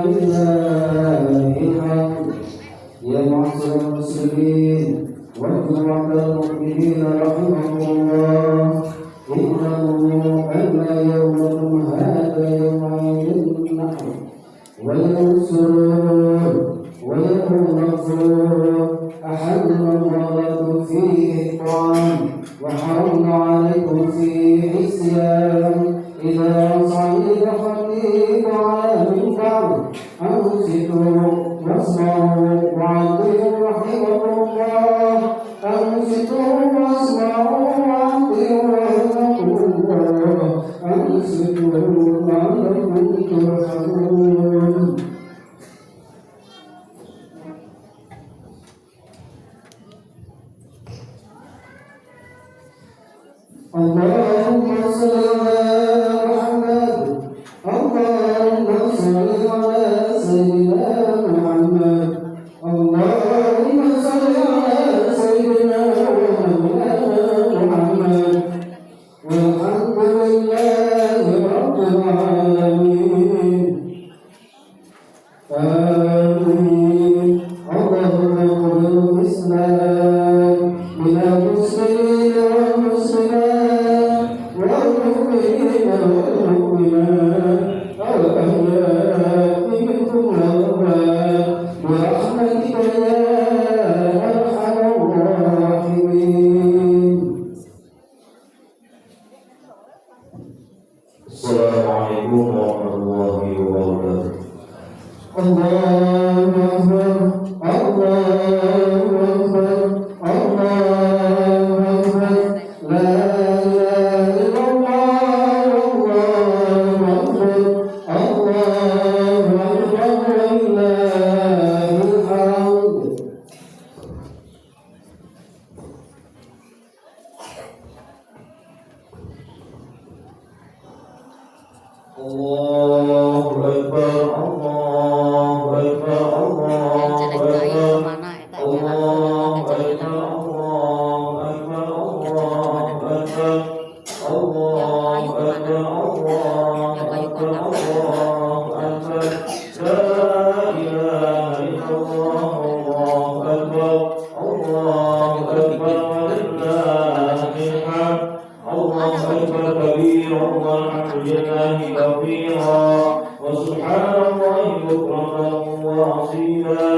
لله الحمد يا معشر المسلمين والجمعة المؤمنين رحمكم الله إنه أن يومكم هذا يوم عيد النحر ويوم السرور ويوم المغفور أحل الله لكم فيه الطعام وحرم عليكم فيه الصيام إذا صعد الخطيب على منبر أنصتوا واسمعوا وعظموا رحمكم الله أنصتوا واسمعوا وعظموا رحمكم الله أنصتوا لعلكم ترحمون. اللهم صل على محمد اللهم صل على سيدنا محمد اللهم صل على سيدنا محمد والحمد لله رب العالمين آمين. اللهم اغفر الإسلام من المسلمين والمسلمات والمؤمنين والمؤمنات الأحياء منكم والأموات برحمتك يا أرحم الراحمين. Assalamualaikum warahmatullahi wabarakatuh. الله أكبر الله أكبر الله أكبر لا إله إلا الله الله أكبر الله أكبر ولله الحمد. Allahu Akbar, Allahu Akbar, Allahu Akbar, Allahu Akbar, Allahu Akbar, Allahu Akbar, Allahu Akbar, Allahu Akbar, Allahu Akbar, La ilaha illallah, Allahu Akbar, Allahu Akbar, walillahil hamd. الله أكبر كبيرا والحمد لله كثيرا وسبحان الله بكرة وأصيلا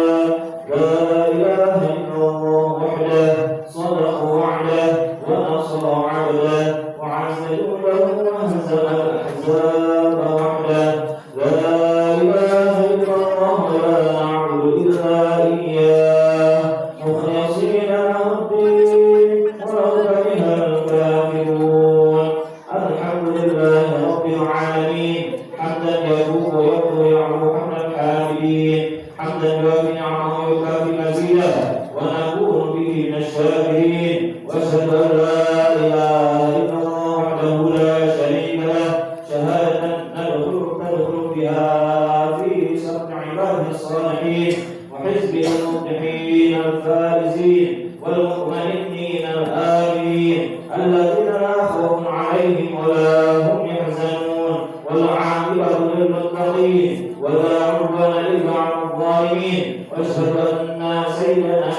لا إله إلا الله وحده صدق وعده ونصر عبده وعز جنده وهزم الأحزاب وحده لا إله إلا الله لا نعبد إلا إياه مخلصين له الدين ولو كره الكافرون. الحمد لله رب العالمين حمدا يذوق ويرضي عنه حمد الحامدين حمدا يوافي نعمه ويكافي مزيده ونكون به من الشاكرين واشهد ان لا اله الا الله وحده لا شريك له شهاده ندخل بها في سبع عباده الصالحين وحزبه المفلحين الفائزين والمطمئنين الآمنين الذين لا خوف عليهم ولا هم يحزنون والعاقبة للمتقين ولا عدوان إلا على الظالمين وأشهد أن سيدنا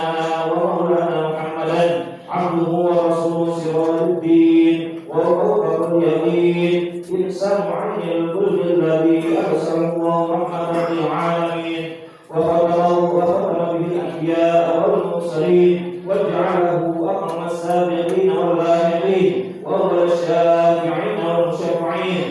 ومولانا محمدا عبده ورسوله سراج الدين وقوة اليقين إنسان عين الكل الذي أرسل الله رحمة للعالمين وختم به الأنبياء والمرسلين وجعله أكرم السابقين واللاحقين وأول الشافعين والمشفعين.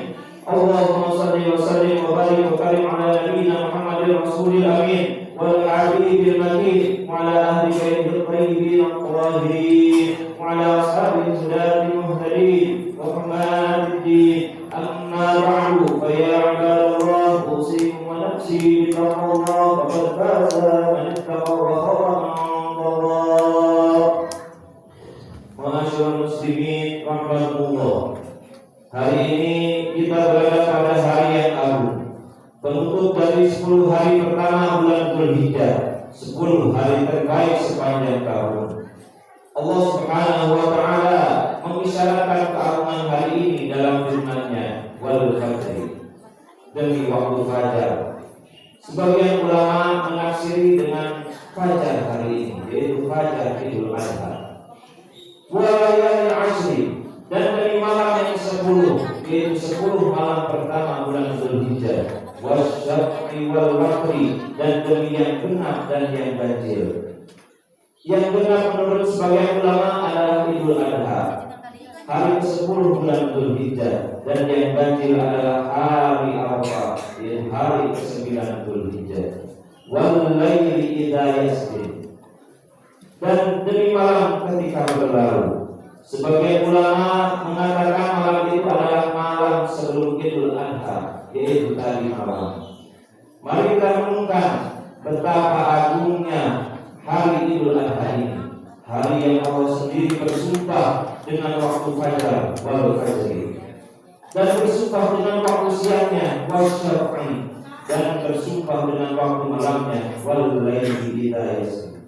اللهم صل وسلم وبارك وكرم على نبينا محمد الرسول الأمين والحبيب المكين وعلى أهل بيته الطيبين الطاهرين وعلى أصحابه الهداة المهتدين وحماة الدين. أما بعد فيا عباد الله أوصيكم ونفسي بتقوى الله فقد فاز من اتقى وخاف من الله. Ma'asyiral muslimin rahimakumullah. Hari ini kita berada pada hari yang agung, penutup dari 10 hari pertama bulan Dzulhijjah, 10 hari terbaik sepanjang tahun. Allah Subhanahu wa taala mengisyaratkan keagungan hari ini dalam firman-Nya, wal fajri, demi waktu fajar. Sebagian ulama menafsiri dengan fajar hari ini, yaitu fajar Idul Adha. Walayali ashri, dan dari malam yang 10, yaitu 10 malam pertama bulan Dzulhijjah. Wasyaf'i wal watri, dan demi yang genap dan yang ganjil. Yang genap menurut sebagian ulama adalah Idul Adha, hari ke-10 bulan Dzulhijjah, dan yang ganjil adalah hari Arafah, yaitu hari ke-9 Dzulhijjah. Wal laili idza yasri, dan demi malam ketika berlalu. Sebagian ulama mengatakan malam itu adalah malam sebelum Idul Adha, yaitu tadi malam. Mari kita renungkan betapa agungnya hari Idul Adha ini, hari yang Allah sendiri bersumpah dengan waktu fajar wal fajri, dan bersumpah dengan waktu siangnya wal syaf'i, dan bersumpah dengan waktu malamnya wal laili idza yasri.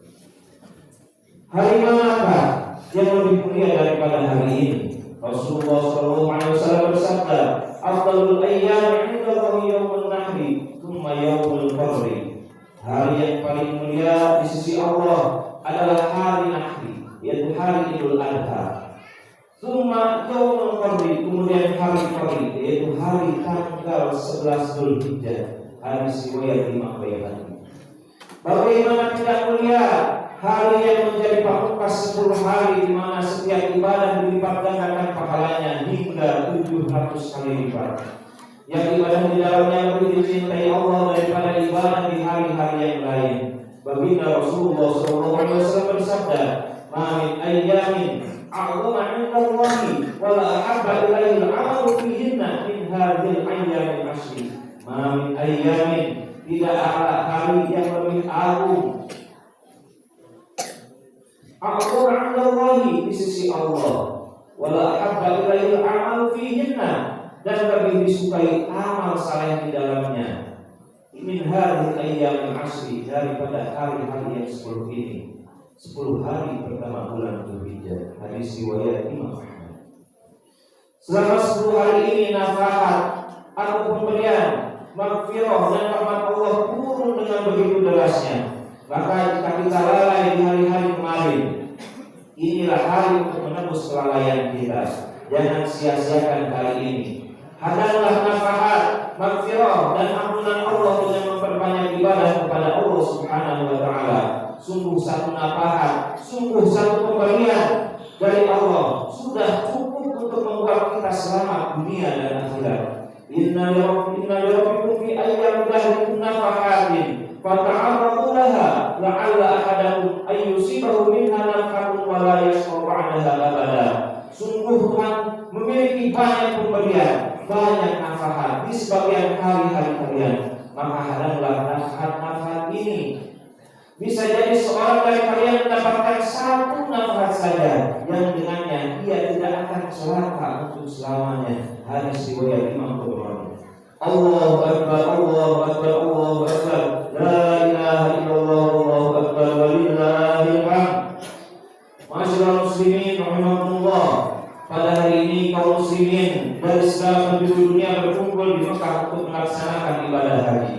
Hari manakah yang lebih mulia daripada hari ini? Rasulullah SAW bersabda, "Afdalul ayyam 'inda Allahi yaumul nahri, tsumma yaumul fardhi." Hari yang paling mulia di sisi Allah adalah hari nahri, yaitu hari Idul Adha. Tsumma yaumul fardhi, kemudian hari fardhi, yaitu hari tanggal 11 Dzulhijjah. Hadis riwayat Imam Baihaqi. Bagaimana tidak mulia hari yang menjadi pamungkas 10 hari, di mana setiap ibadah dilipat gandakan pahalanya hingga 700 kali lipat. Yang ibadah di dalamnya lebih dicintai Allah daripada ibadah di hari-hari yang lain. Baginda Rasulullah SAW bersabda, "Ma min ayyamin a'zama 'inda Allahi wa la ahabba ilaihi al-'amalu fihinna min hadhil ayyamil 'ashri." Ma min ayyamin, tidak ada hari yang lebih agung, a'zama 'inda Allahi, di sisi Allah, wa la ahabba ilaihi al-'amalu fihinna, dan lebih disukai amal saleh di dalamnya, min hadhil ayyamil 'ashri, daripada hari-hari yang 10 ini, 10 hari pertama bulan Dzulhijjah. Hadis riwayat Imam Ahmad. Selama 10 hari ini nafahat atau pemberian, maghfirah dan rahmat Allah turun dengan begitu derasnya. Maka jika kita lalai di hari-hari kemarin, inilah hari untuk menebus kelalaian kita. Jangan sia-siakan hari ini. Hadanglah nafahat, maghfirah dan ampunan Allah dengan memperbanyak ibadah kepada Allah Subhanahu wa taala. Sungguh satu nafahat, sungguh satu pemberian dari Allah sudah cukup untuk membuat kita selamat dunia dan akhirat. Inna rabbikum fi ayyamin dahrikum nafahatin fata'arradu laha la'alla ahadakum ayyusibahu minha nafhatun wa la yashqa ba'daha abada. Sungguh Tuhan memiliki banyak pemberian, banyak nafahat di sebagian hari-hari kalian. Maka hadanglah nafahat ini. Bisa jadi seorang dari kalian mendapatkan satu nafahat saja, yang dengannya ia tidak akan celaka untuk selamanya. Hadis riwayat Imam Bukhari. Allahu Akbar, Allahu Akbar, Allahu Akbar. La ilaha illallah, Allahu Akbar, walillahil hamd. Masyaallah muslimin rahimakumullah. Pada hari ini kaum muslimin dari segala penjuru dunia berkumpul di Mekah untuk melaksanakan ibadah haji.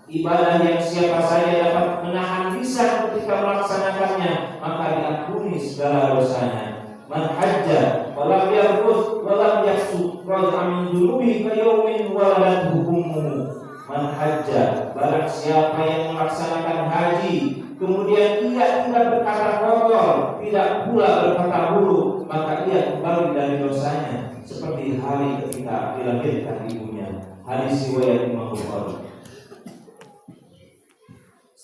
Ibadah yang siapa saja dapat menahan lisan ketika melaksanakannya, maka diampuni segala dosanya. Man hajja walam yarfus walam yahsud raja'a min dzunubi ka yaumin waladathu ummuhu. Man hajja, barang siapa yang melaksanakan haji kemudian ia tidak berkata kotor, tidak pula berkata buruk, maka ia kembali dari dosanya seperti hari ketika dilahirkan ibunya. Hadis riwayat Imam Bukhari.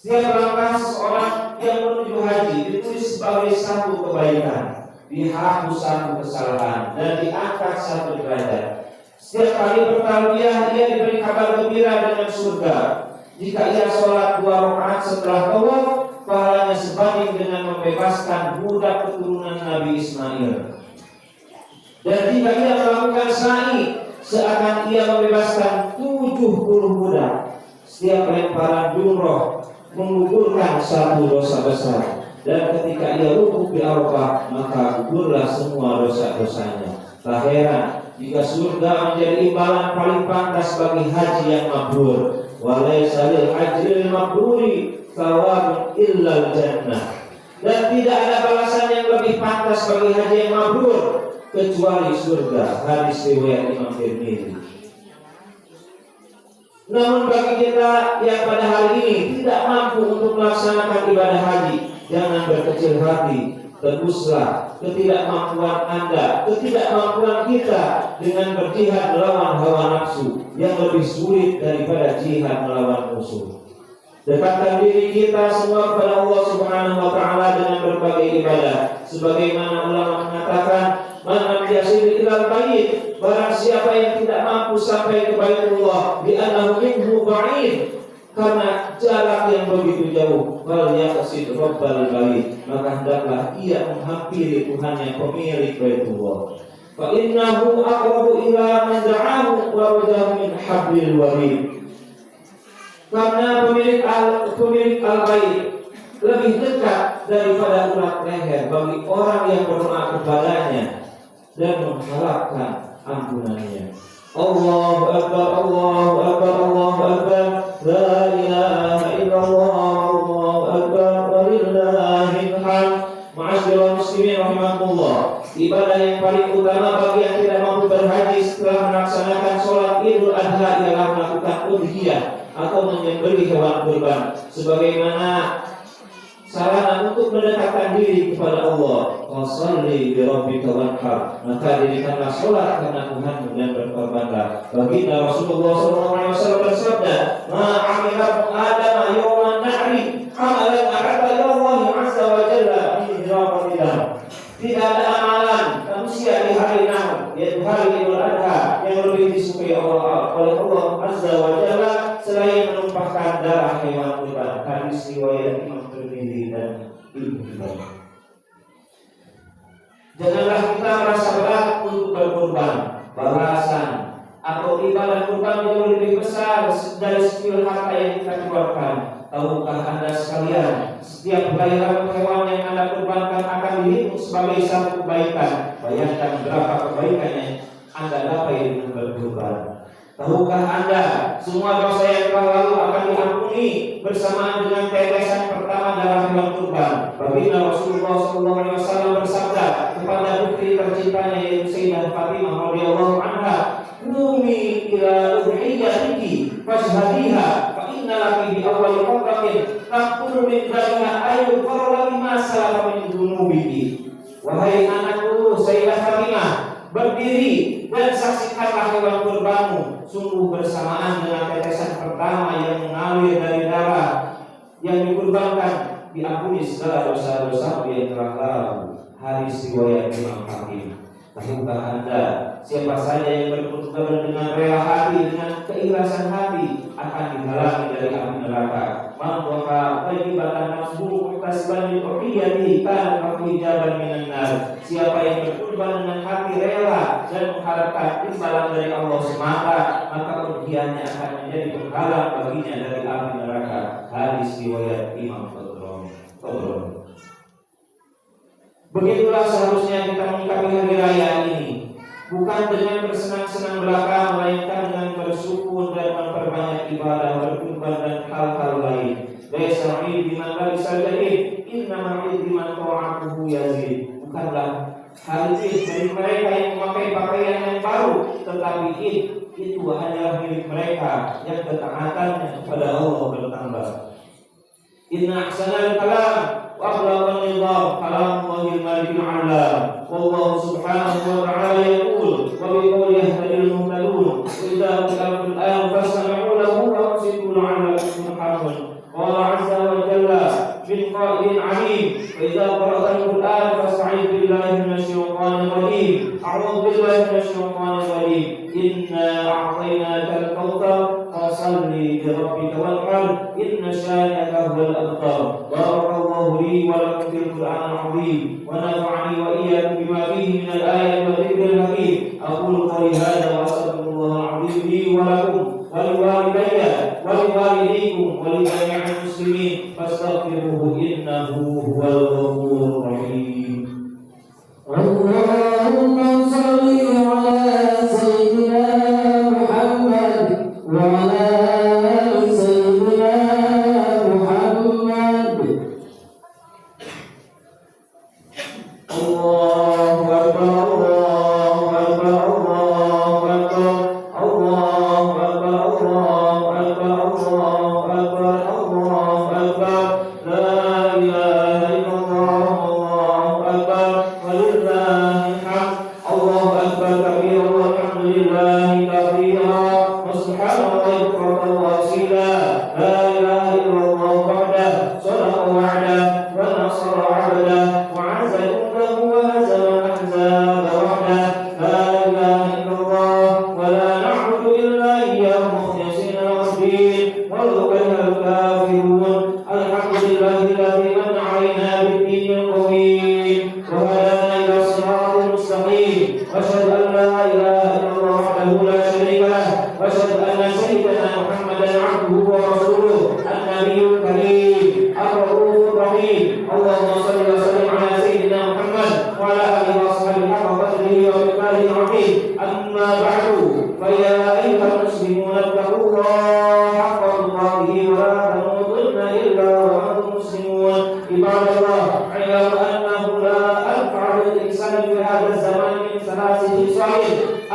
Setiap langkah seseorang yang menuju haji ditulis sebagai satu kebaikan, dihapus satu kesalahan, dan diangkat satu derajat. Setiap kali bertalbiyah ia diberi kabar gembira dengan surga. Jika ia sholat 2 rakaat setelah tawaf, pahalanya sebanding dengan membebaskan budak keturunan Nabi Ismail. Dan jika ia melakukan sa'i, seakan ia membebaskan 70 budak. Setiap lemparan jumroh menggugurkan satu dosa besar, dan ketika ia wukuf di Arafah, maka gugurlah semua dosa-dosanya. Tak heran jika surga menjadi imbalan paling pantas bagi haji yang mabrur. wa laysa lil ajril mabruri thawabun illa jannah. Dan tidak ada balasan yang lebih pantas bagi haji yang mabrur kecuali surga. Hadis riwayat Imam Tirmidzi. Namun bagi kita yang pada hari ini tidak mampu untuk melaksanakan ibadah haji, jangan berkecil hati. Tebuslah ketidakmampuan Anda, ketidakmampuan kita dengan berjihad melawan hawa nafsu yang lebih sulit daripada jihad melawan musuh. Dekatkan diri kita semua kepada Allah Subhanahu wa taala dengan berbagai ibadah. Sebagaimana ulama mengatakan, "Man lam yasil ilal bait", barang siapa yang tidak mampu sampai ke Baitullah, li'annahu minhu ba'id, karena jarak yang begitu jauh, wal yaqsid rabbal bait, maka hendaklah ia menghampiri Tuhan yang pemilik Baitullah. Fa innahu aqrabu ila man da'ahu wa rajahu min hablil warid. Karena pemilik al-bait lebih dekat daripada urat leher bagi orang yang berdoa kepadanya dan mengharapkan ampunannya. Allahu akbar, Allahu akbar, Allahu akbar, la ilaha illallah, Allahu akbar, walillahil hamd. Ma'asyiral muslimin rahimakumullah, ibadah yang paling utama bagi yang tidak mampu berhaji setelah melaksanakan sholat Idul Adha ialah melakukan udhiyah atau menyembelih hewan kurban sebagaimana sarana untuk mendekatkan diri kepada Allah. Wassalli bi rabbika wanhar, maka dirikanlah sholat karena Tuhanmu dan berkorbanlah. Baginda Rasulullah SAW bersabda, "Ma 'amila Adam yawman nahri amalan ahabba ila Allah 'azza wa jalla min hijratillah." Tidak ada amalan manusia di hari Nahr, yaitu hari Idul Adha, yang lebih disukai oleh Allah Azza wa Jalla selain menumpahkan darah hewan kurban. Hadis riwayat Imam Tirmidzi dan Ibnu Hibban. Janganlah kita merasa berat untuk berkurban. Balasan atau ibadah kurban jauh lebih besar dari sekil harta yang kita keluarkan. Tahukah Anda sekalian, setiap kelahiran hewan yang Anda kurbankan akan dihitung sebagai satu kebaikan. Bayangkan berapa kebaikan yang Anda dapat dengan berkurban. Tahukah Anda, semua dosa yang telah lalu akan diampuni bersamaan dengan tetesan pertama darah hewan kurban. Baginda Rasulullah SAW bersabda kepada putri tercintanya yaitu Sayyidah Fatimah radhiyallahu anha, "Qumi ila udhiyatiki fashhadiha fa inna laki bi awwali qabratin taqulu min dhalika ayu qarra lima salafa min dhunubiki." Wahai anakku Sayyidah Fatimah, berdiri dan saksikanlah hewan kurbanmu. Sungguh bersamaan dengan tetesan pertama yang mengalir dari darah yang dikurbankan, diampuni segala dosa-dosa yang telah lalu. Hadis riwayat Imam Hakim. Tahukah Anda, siapa saja yang berkorban dengan rela hati, dengan keikhlasan hati, akan dihalangi dari api neraka. Man waqa thayyibatan nafsuhu muhtasiban li uhiyati kana hijaban minan nar. Siapa yang berkorban dengan hati rela dan mengharapkan imbalan dari Allah semata, maka ujiannya akan menjadi penghalang baginya dari api neraka. Hadis riwayat Imam Tabrani. Begitulah seharusnya kita menyikapi hari raya ini, bukan dengan bersenang-senang belaka, melainkan dengan bersyukur dan memperbanyak ibadah, berkurban dan hal-hal lain. Laisa 'id biman labisa al-'id, innama 'id biman ta'atuhu yazid. Bukanlah hari Id dari mereka yang memakai pakaian yang baru, tetapi Id itu hanyalah milik mereka yang ketaatannya kepada Allah bertambah. Inna ahsanal kalam wa ablaghal nizam kalamullahil malikul 'alam. Wallahu subhanahu wa ta'ala yaqul wa bi qawli yahdil muhtadun wa idza qila al-qur'an fastami'u lahu wa ansitu la'allakum turhamun. Qala 'azza wa jalla min qa'ilin 'alim wa idza qara'ta al-qur'an fasta'id billahi minasy syaithanir rajim. A'udzu billahi minasy syaithanir rajim. Inna a'tainaka al-kautsar fasalli li rabbika wanhar inna syani'aka huwal abtar. Barakallahu li wa lakum fil Qur'anil 'azim wa nafa'ani wa iyyakum bima fihi min al-ayati wa dhikril hakim. Aqulu qawli hadha wa astaghfirullahal 'azim li wa lakum wa liwalidayya wa liwalidaykum wa li jami'il muslimin fastaghfiruhu innahu huwal ghafurur rahim. Allahumma shalli ala sayyidina Muhammad wa ala ali تموتن إلا وأنتم مسلمون. عباد الله، اعلموا أنه لا أنفع للإنسان في هذا الزمان من ثلاث خصال: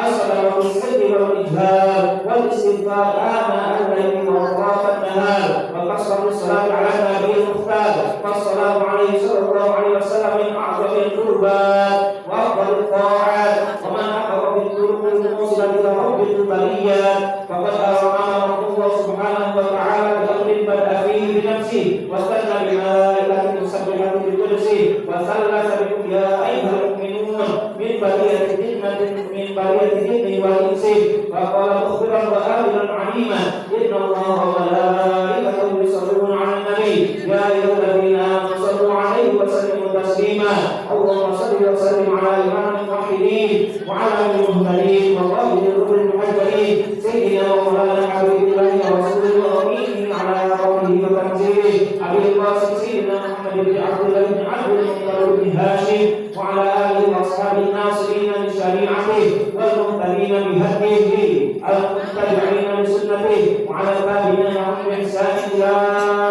الصلاة والسجد والإجهاد والاستغفار آناء الليل وأطراف النهار، وقصر الصلاة على النبي المختار. فالصلاة عليه صلى الله عليه وسلم من أعظم القربات وأفضل الطاعات، ومن أخذ بالطرق الموصلة إلى رب البريات فقد أمره الله سبحانه وتعالى بأمر بدأ فيه بنفسه، واستنى بملائكة مسبحة بقدسه، وثلث بكم يا أيها المؤمنون من برية الجن والإنس، فقال مخبرا وآمرا عليما: إن الله وملائكته يصلون على النبي يا أيها الذين آمنوا صلوا عليه وسلموا تسليما. اللهم صل وسلم على إمام الموحدين وعلى المهتدين وقائد الركن المحجلين سيدنا ومولانا حبيب الله ورسول الأمين على قوله وتنزيله أبي القاسم سيدنا محمد بن عبد الله بن عبد المطلب بن هاشم وعلى آله وأصحابه الناصرين لشريعته والمهتدين بهديه المتبعين لسنته وعلى التابعين لهم بإحسان إلى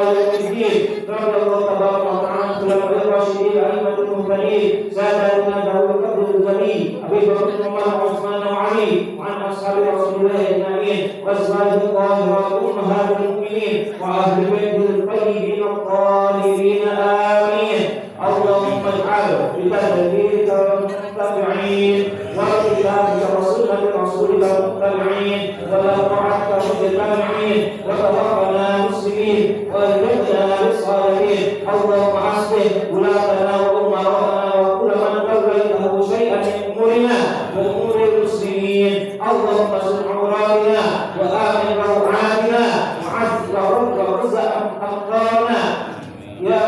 يوم الدين. رضي الله تبارك وتعالى عن خلفاء الراشدين أئمة المهتدين ساداتنا داود بن الجليل أبي بكر وعمر وعثمان وعلي، وعن أصحاب رسول الله أجمعين وأزواجه الطاهرات أمهات المؤمنين وأهل بيته الطيبين الطاهرين آمين. اللهم اجعل بتدبيرك المتبعين وكتابك وسنة رسولك المتبعين وطاعتك المتبعين وتوفنا مسلمين والحقنا بالصالحين. اللهم اصلح ولاتنا وامراءنا وكل من وليته شيئا من امورنا وامور المسلمين. اللهم استر عوراتنا وامن روعاتنا وارزق افكارنا يا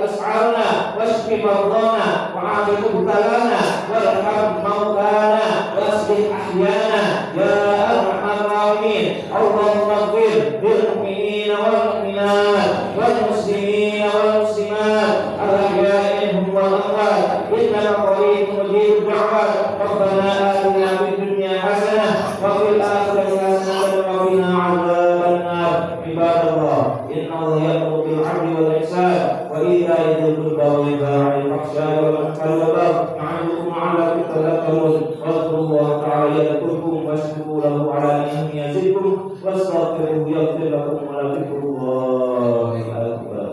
أسعارنا واشف مرضانا وعافي مبتلانا وارحم موتانا واصلح أحيانا يا أرحم الراحمين. اللهم اغفر للمؤمنين والمؤمنات والمسلمين والمسلمات الأحياء منهم والأموات إنك قريب مجيب الدعوات. ربنا آتنا في الدنيا حسنة وفي الآخرة حسنة وقنا عذاب النار. عباد الله، إن الله يأمر بالعدل والإحسان وإيتاء ذي القربى وينهى عن الفحشاء والمنكر والبغي يعظكم لعلكم تذكرون. واذكروا الله تعالى يذكركم واشكروا له على نعمه يزدكم واستغفروه يغفر لكم ولذكر الله أكبر.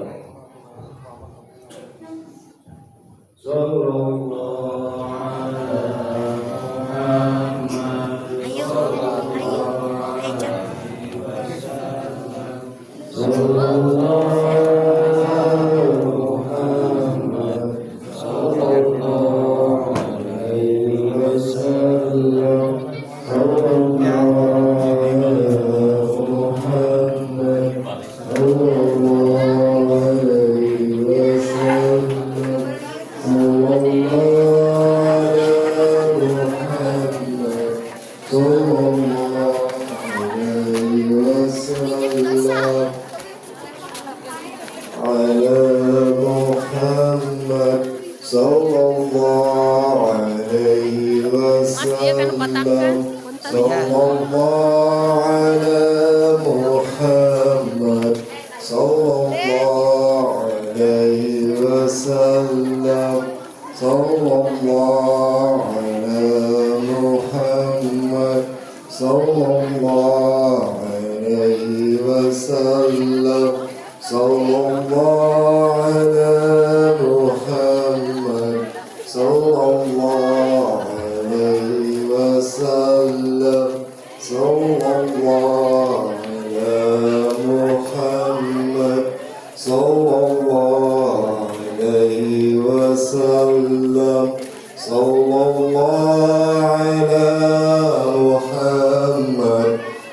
صلى الله على محمد صلى الله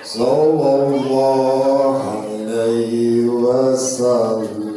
صلى الله عليه وسلم.